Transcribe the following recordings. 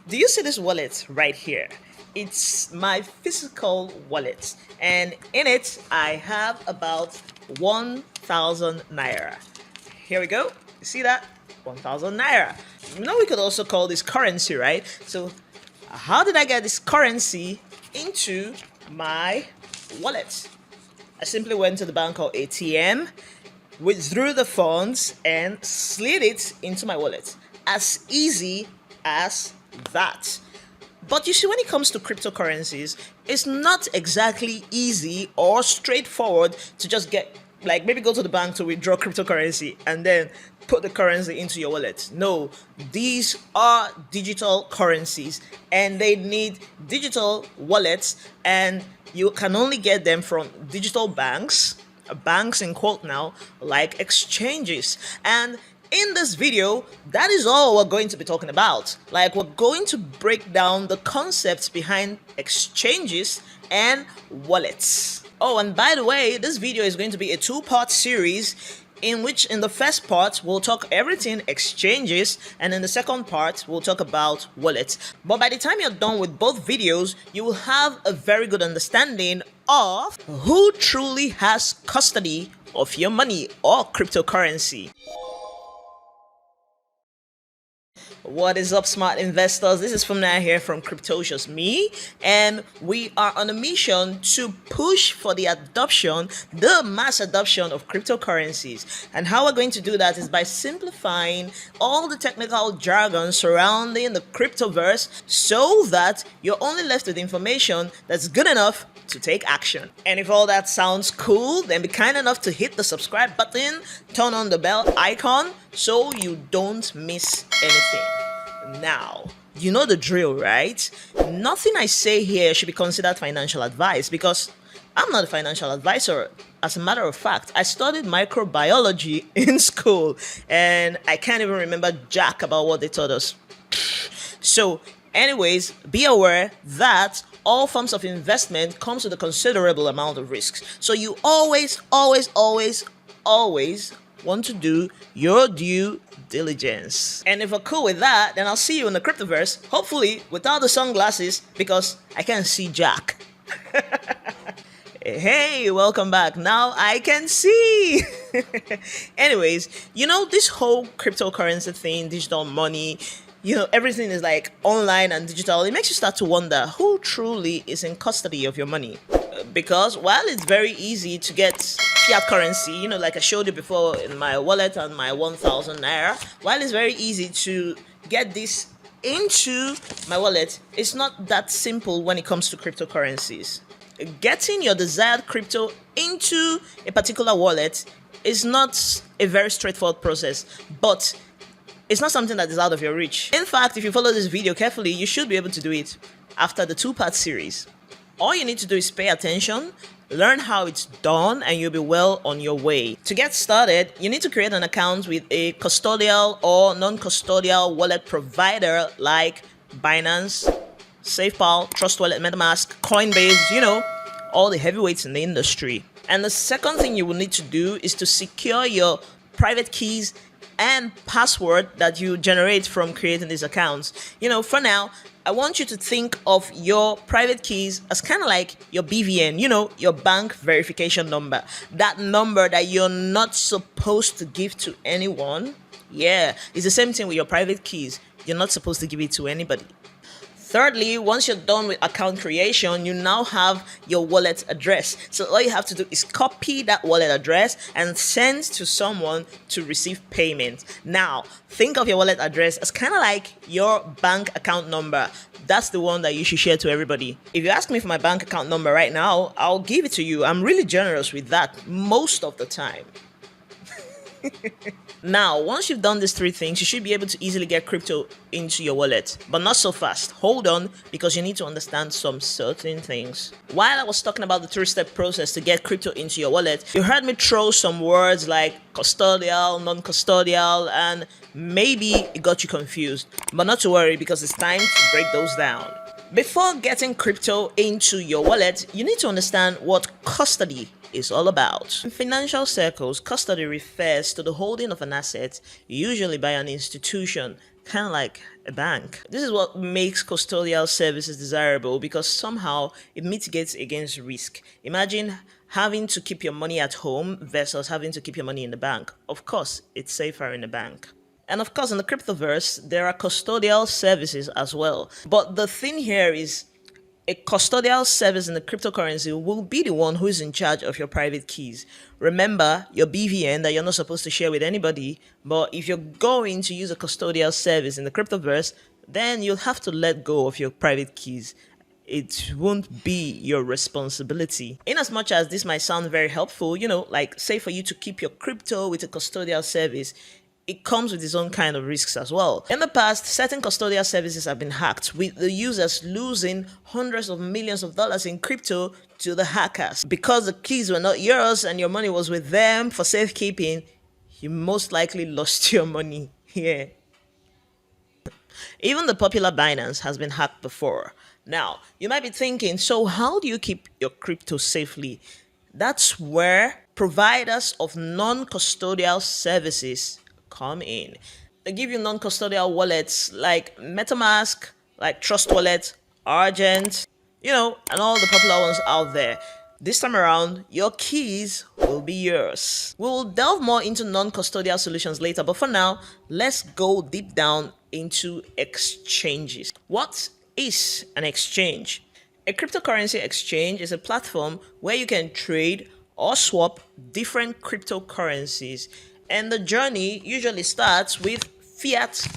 Do you see this wallet right here? It's my physical wallet, and in it I have about 1,000 naira. Here we go. You see that? 1,000 naira. We could also call this currency, right? So, how did I get this currency into my wallet? I simply went to the bank or ATM, withdrew the funds, and slid it into my wallet. As easy as that. But you see, when it comes to cryptocurrencies, it's not exactly easy or straightforward to just get, like, maybe go to the bank to withdraw cryptocurrency and then put the currency into your wallet. No, these are digital currencies and they need digital wallets, and you can only get them from digital banks in quote now, like exchanges. And in this video, that is all we're going to be talking about. Like, we're going to break down the concepts behind exchanges and wallets. Oh, and by the way, this video is going to be a two-part series in which in the first part we'll talk everything exchanges, and in the second part we'll talk about wallets. But by the time you're done with both videos, you will have a very good understanding of who truly has custody of your money or cryptocurrency. What is up, smart investors? This is Funmi here from Cryptocious Me, and we are on a mission to push for the mass adoption of cryptocurrencies. And how we're going to do that is by simplifying all the technical jargon surrounding the cryptoverse so that you're only left with information that's good enough to take action. And if all that sounds cool, then be kind enough to hit the subscribe button, turn on the bell icon so you don't miss anything. Now, you know the drill, right? Nothing I say here should be considered financial advice because I'm not a financial advisor. As a matter of fact, I studied microbiology in school and I can't even remember jack about what they taught us. So, anyways, be aware that all forms of investment comes with a considerable amount of risks. So you always want to do your due diligence. And if we're cool with that, then I'll see you in the cryptoverse, hopefully without the sunglasses because I can't see jack. Hey, welcome back. Now I can see. Anyways, this whole cryptocurrency thing, digital money, everything is like online and digital. It makes you start to wonder who truly is in custody of your money. Because while it's very easy to get fiat currency, like I showed you before in my wallet and my 1,000 naira, while it's very easy to get this into my wallet, it's not that simple when it comes to cryptocurrencies. Getting your desired crypto into a particular wallet is not a very straightforward process, but it's not something that is out of your reach. In fact, if you follow this video carefully, you should be able to do it after the two-part series. All you need to do is pay attention, learn how it's done, and you'll be well on your way. To get started, you need to create an account with a custodial or non-custodial wallet provider like Binance, SafePal, Trust Wallet, MetaMask, Coinbase, all the heavyweights in the industry. And the second thing you will need to do is to secure your private keys and password that you generate from creating these accounts. For now, I want you to think of your private keys as kind of like your BVN, your bank verification number. That number that you're not supposed to give to anyone. Yeah, it's the same thing with your private keys. You're not supposed to give it to anybody. Thirdly, once you're done with account creation, you now have your wallet address. So all you have to do is copy that wallet address and send to someone to receive payment. Now, think of your wallet address as kind of like your bank account number. That's the one that you should share to everybody. If you ask me for my bank account number right now, I'll give it to you. I'm really generous with that most of the time. Now, once you've done these three things, you should be able to easily get crypto into your wallet, but not so fast. Hold on, because you need to understand some certain things. While I was talking about the three-step process to get crypto into your wallet, you heard me throw some words like custodial, non-custodial, and maybe it got you confused. But not to worry, because it's time to break those down. Before getting crypto into your wallet, you need to understand what custody is all about. In financial circles, custody refers to the holding of an asset, usually by an institution, kind of like a bank. This is what makes custodial services desirable because somehow it mitigates against risk. Imagine having to keep your money at home versus having to keep your money in the bank. Of course, it's safer in the bank. And of course, in the cryptoverse, there are custodial services as well. But the thing here is a custodial service in the cryptocurrency will be the one who is in charge of your private keys. Remember your BVN that you're not supposed to share with anybody, but if you're going to use a custodial service in the cryptoverse, then you'll have to let go of your private keys. It won't be your responsibility. In as much as this might sound very helpful, like say for you to keep your crypto with a custodial service, it comes with its own kind of risks as well. In the past, certain custodial services have been hacked, with the users losing hundreds of millions of dollars in crypto to the hackers. Because the keys were not yours and your money was with them for safekeeping, you most likely lost your money. Yeah. Even the popular Binance has been hacked before. Now, you might be thinking, so how do you keep your crypto safely? That's where providers of non custodial services come in. They give you non custodial wallets like MetaMask, like Trust Wallet, Argent, and all the popular ones out there. This time around, your keys will be yours. We will delve more into non custodial solutions later, but for now, let's go deep down into exchanges. What is an exchange? A cryptocurrency exchange is a platform where you can trade or swap different cryptocurrencies, and the journey usually starts with fiat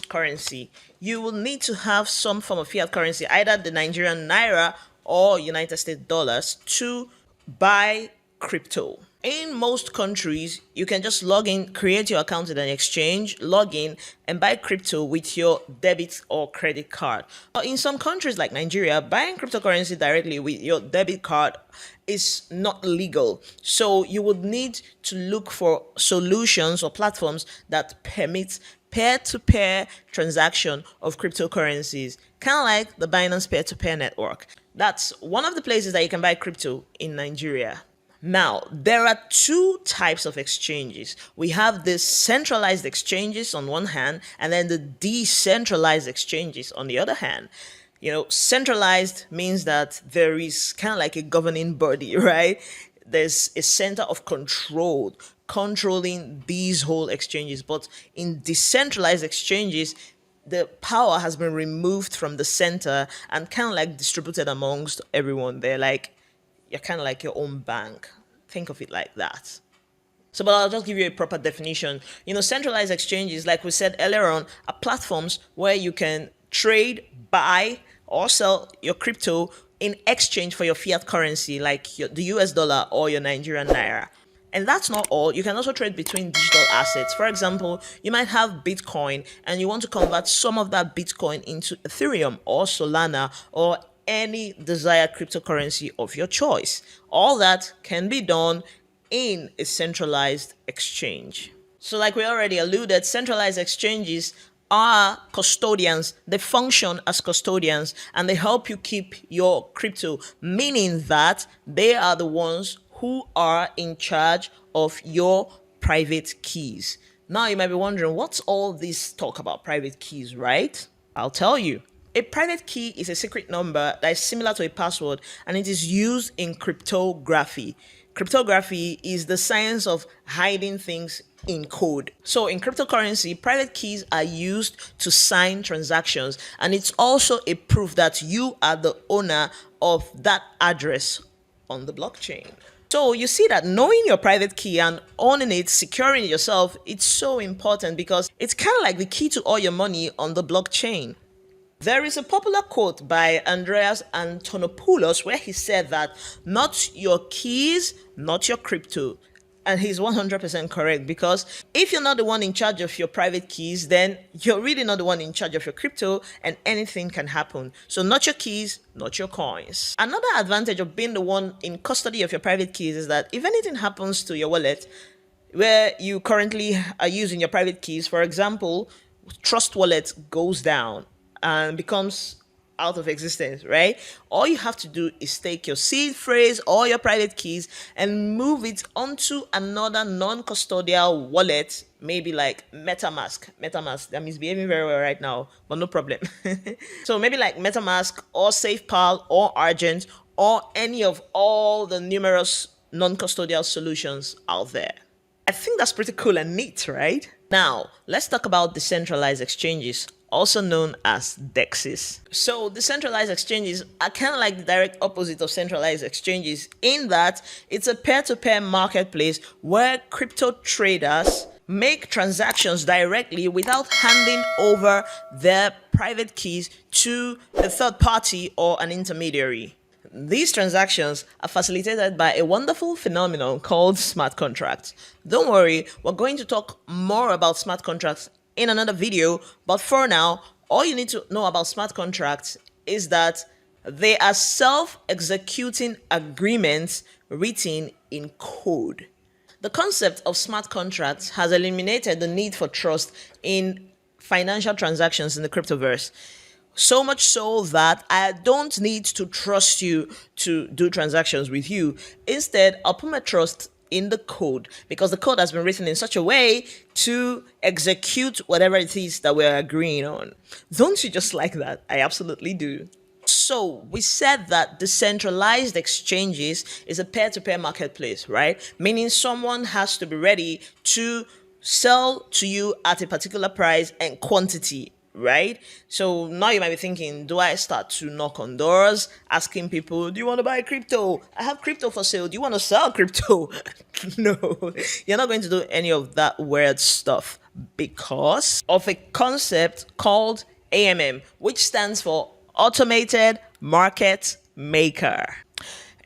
currency. You will need to have some form of fiat currency, either the Nigerian naira or United States dollars, to buy crypto. In most countries, you can just log in, create your account with an exchange, log in, and buy crypto with your debit or credit card. But in some countries like Nigeria, buying cryptocurrency directly with your debit card is not legal. So you would need to look for solutions or platforms that permit peer-to-peer transaction of cryptocurrencies, kind of like the Binance peer-to-peer network. That's one of the places that you can buy crypto in Nigeria. Now, there are two types of exchanges. We have the centralized exchanges on one hand, and then the decentralized exchanges on the other hand. Centralized means that there is kind of like a governing body, right? There's a center of control controlling these whole exchanges. But in decentralized exchanges, the power has been removed from the center and kind of like distributed amongst everyone. You're kind of like your own bank. Think of it like that. So, but I'll just give you a proper definition. Centralized exchanges, like we said earlier on, are platforms where you can trade, buy, or sell your crypto in exchange for your fiat currency, like the US dollar or your Nigerian naira. And that's not all. You can also trade between digital assets. For example, you might have Bitcoin and you want to convert some of that Bitcoin into Ethereum or Solana or any desired cryptocurrency of your choice. All that can be done in a centralized exchange. So, like we already alluded, centralized exchanges are custodians. They function as custodians and they help you keep your crypto, meaning that they are the ones who are in charge of your private keys. Now, you might be wondering, what's all this talk about private keys, right? I'll tell you. A private key is a secret number that is similar to a password, and it is used in cryptography. Cryptography is the science of hiding things in code. So in cryptocurrency, private keys are used to sign transactions, and it's also a proof that you are the owner of that address on the blockchain. So you see that knowing your private key and owning it, securing it yourself, it's so important because it's kind of like the key to all your money on the blockchain. There is a popular quote by Andreas Antonopoulos where he said that not your keys, not your crypto. And he's 100% correct, because if you're not the one in charge of your private keys, then you're really not the one in charge of your crypto and anything can happen. So not your keys, not your coins. Another advantage of being the one in custody of your private keys is that if anything happens to your wallet where you currently are using your private keys, for example, Trust Wallet goes down and becomes out of existence, right? All you have to do is take your seed phrase or your private keys and move it onto another non-custodial wallet, maybe like MetaMask. MetaMask, that misbehaving very well right now, but no problem. So maybe like MetaMask or SafePal or Argent or any of all the numerous non-custodial solutions out there. I think that's pretty cool and neat, right? Now, let's talk about decentralized exchanges, also known as DEXs. So, decentralized exchanges are kind of like the direct opposite of centralized exchanges in that it's a peer to peer marketplace where crypto traders make transactions directly without handing over their private keys to a third party or an intermediary. These transactions are facilitated by a wonderful phenomenon called smart contracts. Don't worry, we're going to talk more about smart contracts in another video, but for now, all you need to know about smart contracts is that they are self-executing agreements written in code. The concept of smart contracts has eliminated the need for trust in financial transactions in the cryptoverse. So much so that I don't need to trust you to do transactions with you. Instead, I'll put my trust in the code because the code has been written in such a way to execute whatever it is that we're agreeing on. Don't you just like that? I absolutely do. So we said that decentralized exchanges is a peer-to-peer marketplace, right? Meaning someone has to be ready to sell to you at a particular price and quantity, right? So now you might be thinking, do I start to knock on doors asking people, do you want to buy crypto? I have crypto for sale. Do you want to sell crypto? No, you're not going to do any of that weird stuff because of a concept called AMM, which stands for Automated Market Maker.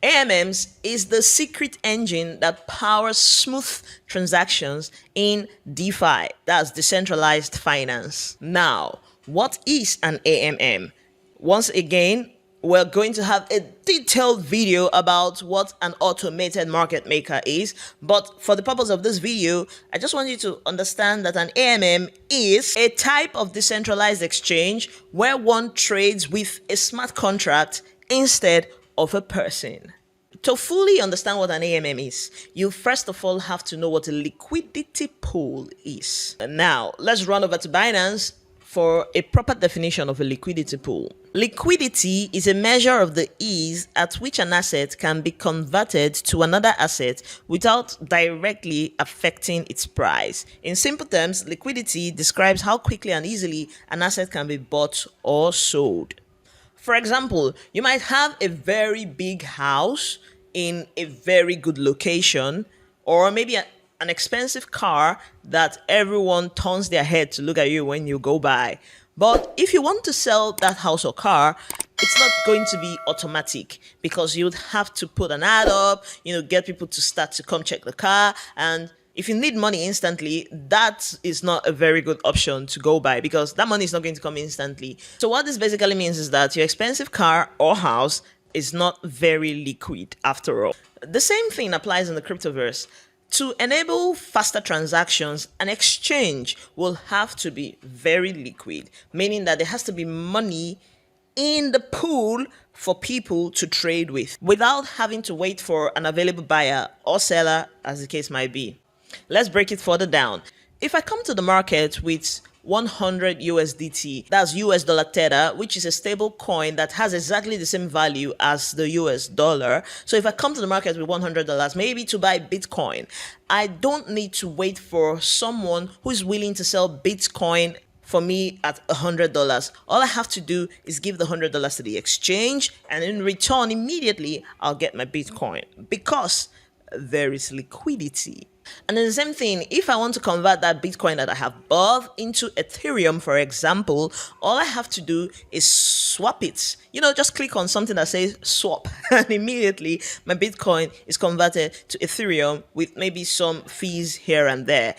AMMs is the secret engine that powers smooth transactions in DeFi, that's decentralized finance. Now, what is an AMM? Once again, we're going to have a detailed video about what an automated market maker is. But for the purpose of this video, I just want you to understand that an AMM is a type of decentralized exchange where one trades with a smart contract instead of a person. To fully understand what an AMM is, you first of all have to know what a liquidity pool is. And now, let's run over to Binance for a proper definition of a liquidity pool. Liquidity is a measure of the ease at which an asset can be converted to another asset without directly affecting its price. In simple terms, liquidity describes how quickly and easily an asset can be bought or sold. For example, you might have a very big house in a very good location, or maybe an expensive car that everyone turns their head to look at you when you go by. But if you want to sell that house or car, it's not going to be automatic because you would have to put an ad up, get people to start to come check the car. And if you need money instantly, that is not a very good option to go by because that money is not going to come instantly. So what this basically means is that your expensive car or house is not very liquid after all. The same thing applies in the cryptoverse. To enable faster transactions, an exchange will have to be very liquid, meaning that there has to be money in the pool for people to trade with without having to wait for an available buyer or seller, as the case might be. Let's break it further down. If I come to the market with 100 USDT, that's US dollar tether, which is a stable coin that has exactly the same value as the US dollar. So if I come to the market with $100, maybe to buy Bitcoin, I don't need to wait for someone who is willing to sell Bitcoin for me at $100. All I have to do is give the $100 to the exchange, and in return, immediately I'll get my Bitcoin because there is liquidity. And then the same thing, if I want to convert that Bitcoin that I have bought into Ethereum, for example, all I have to do is swap it. Just click on something that says swap, and immediately my Bitcoin is converted to Ethereum with maybe some fees here and there.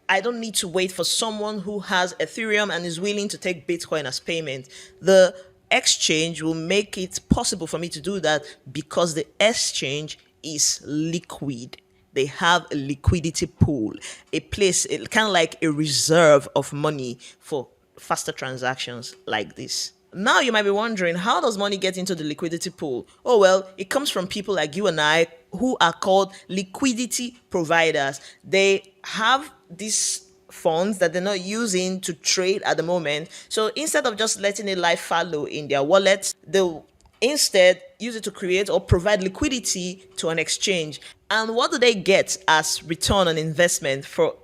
I don't need to wait for someone who has Ethereum and is willing to take Bitcoin as payment. The exchange will make it possible for me to do that because the exchange is liquid. They have a liquidity pool, a place, kind of like a reserve of money for faster transactions like this. Now you might be wondering, how does money get into the liquidity pool? Oh, well, it comes from people like you and I who are called liquidity providers. They have these funds that they're not using to trade at the moment. So instead of just letting it lie fallow in their wallets, they'll instead use it to create or provide liquidity to an exchange. And what do they get as return on investment for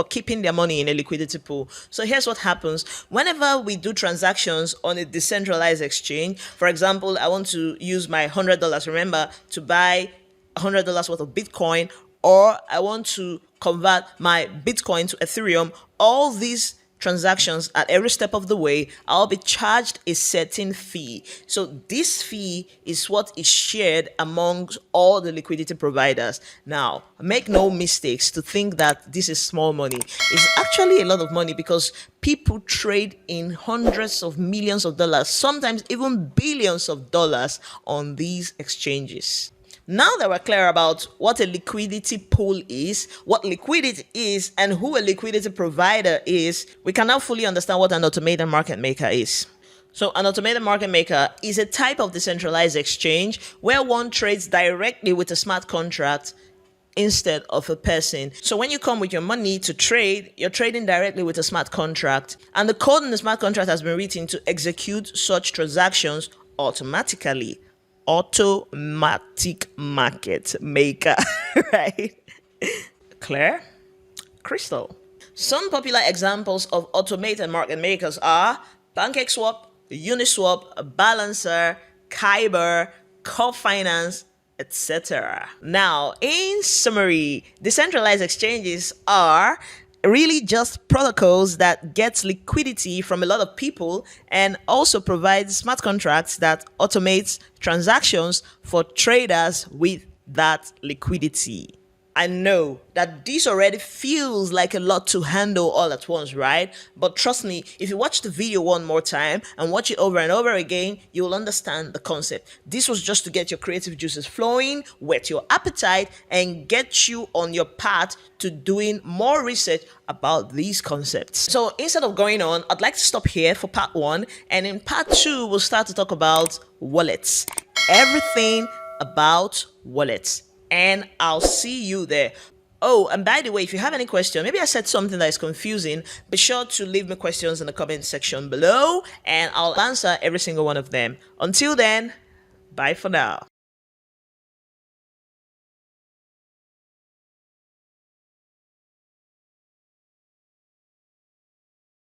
keeping their money in a liquidity pool? So here's what happens. Whenever we do transactions on a decentralized exchange, for example, I want to use my $100, remember, to buy $100 worth of Bitcoin, or I want to convert my Bitcoin to Ethereum, all these transactions at every step of the way, I'll be charged a certain fee. So this fee is what is shared amongst all the liquidity providers. Now, make no mistakes to think that this is small money. It's actually a lot of money because people trade in hundreds of millions of dollars, sometimes even billions of dollars on these exchanges. Now that we're clear about what a liquidity pool is, what liquidity is, and who a liquidity provider is, we can now fully understand what an automated market maker is. So an automated market maker is a type of decentralized exchange where one trades directly with a smart contract instead of a person. So when you come with your money to trade, you're trading directly with a smart contract, and the code in the smart contract has been written to execute such transactions automatically. Automatic market maker, right? Claire? Crystal. Some popular examples of automated market makers are PancakeSwap, Uniswap, Balancer, Kyber, Core Finance, etc. Now, in summary, decentralized exchanges are really just protocols that get liquidity from a lot of people and also provide smart contracts that automates transactions for traders with that liquidity. I know that this already feels like a lot to handle all at once, right? But trust me, if you watch the video one more time and watch it over and over again, you will understand the concept. This was just to get your creative juices flowing, whet your appetite, and get you on your path to doing more research about these concepts. So instead of going on, I'd like to stop here for part 1, and in part 2, we'll start to talk about wallets. Everything about wallets. And I'll see you there. Oh, and by the way, if you have any question, maybe I said something that is confusing, be sure to leave me questions in the comment section below and I'll answer every single one of them. Until then, bye for now.